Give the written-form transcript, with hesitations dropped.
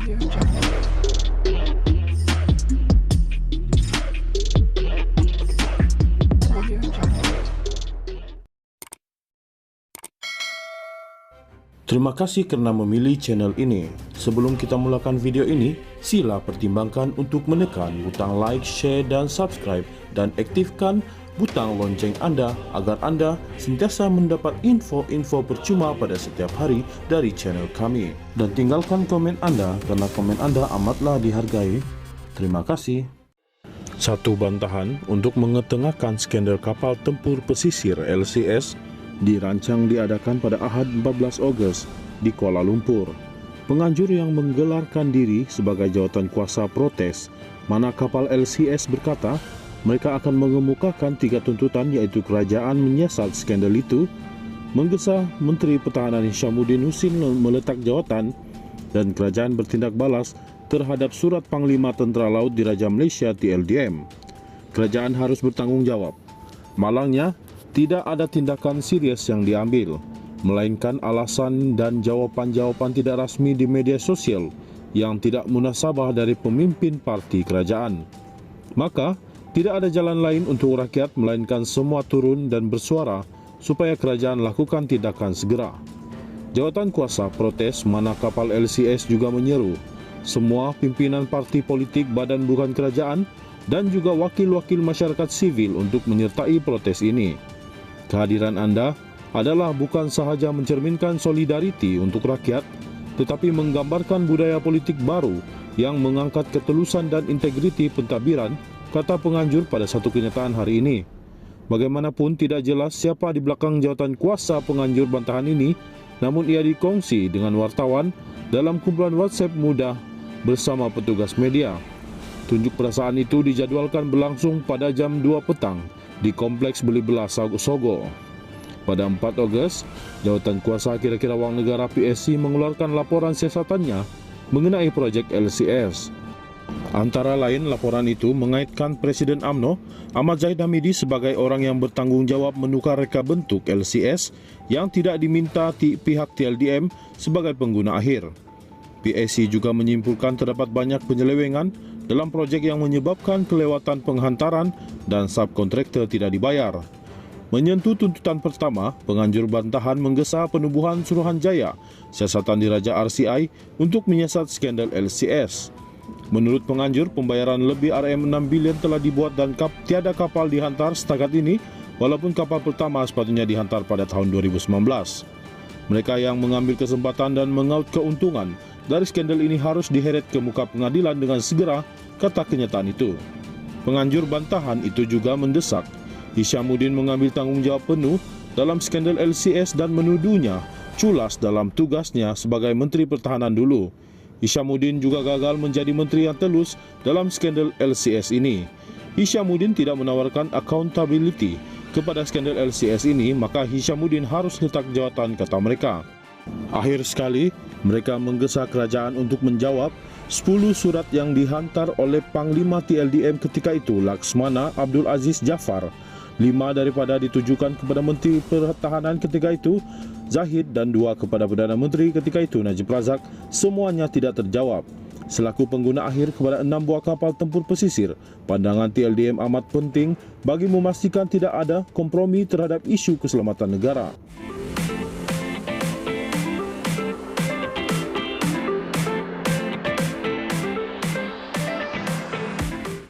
Terima kasih kerana memilih channel ini. Sebelum kita mulakan video ini, sila pertimbangkan untuk menekan butang like, share dan subscribe dan aktifkan butang lonceng anda agar anda sentiasa mendapat info-info percuma pada setiap hari dari channel kami. Dan tinggalkan komen anda kerana komen anda amatlah dihargai. Terima kasih. Satu bantahan untuk mengetengahkan skandal kapal tempur pesisir LCS dirancang diadakan pada Ahad 14 Ogos di Kuala Lumpur. Penganjur yang menggelarkan diri sebagai jawatan kuasa protes mana kapal LCS berkata mereka akan mengemukakan 3 tuntutan, iaitu kerajaan menyiasat skandal itu, menggesa Menteri Pertahanan Hishamuddin Hussein meletak jawatan, dan kerajaan bertindak balas terhadap surat Panglima Tentera Laut Diraja Malaysia TLDM. Kerajaan harus bertanggungjawab. Malangnya, tidak ada tindakan serius yang diambil, melainkan alasan dan jawapan-jawapan tidak rasmi di media sosial yang tidak munasabah dari pemimpin parti kerajaan. Maka, tidak ada jalan lain untuk rakyat melainkan semua turun dan bersuara supaya kerajaan lakukan tindakan segera. Jawatan kuasa protes mana kapal LCS juga menyeru semua pimpinan parti politik badan bukan kerajaan dan juga wakil-wakil masyarakat sivil untuk menyertai protes ini. Kehadiran anda adalah bukan sahaja mencerminkan solidariti untuk rakyat, tetapi menggambarkan budaya politik baru yang mengangkat ketulusan dan integriti pentadbiran, kata penganjur pada satu kenyataan hari ini. Bagaimanapun tidak jelas siapa di belakang jawatan kuasa penganjur bantahan ini, namun ia dikongsi dengan wartawan dalam kumpulan WhatsApp muda bersama petugas media. Tunjuk perasaan itu dijadualkan berlangsung pada jam 2 petang di Kompleks Beli Belah Sogo. Pada 4 Ogos, Jawatan Kuasa Kira-Kira Wang Negara PSC mengeluarkan laporan siasatannya mengenai projek LCS. Antara lain, laporan itu mengaitkan Presiden UMNO Ahmad Zahid Hamidi sebagai orang yang bertanggungjawab menukar reka bentuk LCS yang tidak diminta pihak TLDM sebagai pengguna akhir. PSC juga menyimpulkan terdapat banyak penyelewengan dalam projek yang menyebabkan kelewatan penghantaran dan subkontraktor tidak dibayar. Menyentuh tuntutan pertama, penganjur bantahan menggesa penubuhan Suruhanjaya, siasatan diraja RCI untuk menyiasat skandal LCS. Menurut penganjur, pembayaran lebih RM6 bilion telah dibuat dan tiada kapal dihantar setakat ini, walaupun kapal pertama sepatutnya dihantar pada tahun 2019. Mereka yang mengambil kesempatan dan mengaut keuntungan dari skandal ini harus diheret ke muka pengadilan dengan segera, kata kenyataan itu. Penganjur bantahan itu juga mendesak Hishamuddin mengambil tanggungjawab penuh dalam skandal LCS dan menuduhnya culas dalam tugasnya sebagai Menteri Pertahanan dulu. Hishamuddin juga gagal menjadi menteri yang telus dalam skandal LCS ini. Hishamuddin tidak menawarkan accountability kepada skandal LCS ini, maka Hishamuddin harus letak jawatan, kata mereka. Akhir sekali, mereka menggesa kerajaan untuk menjawab 10 surat yang dihantar oleh Panglima TLDM ketika itu, Laksmana Abdul Aziz Jaafar. 5 daripada ditujukan kepada Menteri Pertahanan ketika itu, Zahid, dan 2 kepada Perdana Menteri ketika itu, Najib Razak. Semuanya tidak terjawab. Selaku pengguna akhir kepada 6 buah kapal tempur pesisir, pandangan TLDM amat penting bagi memastikan tidak ada kompromi terhadap isu keselamatan negara.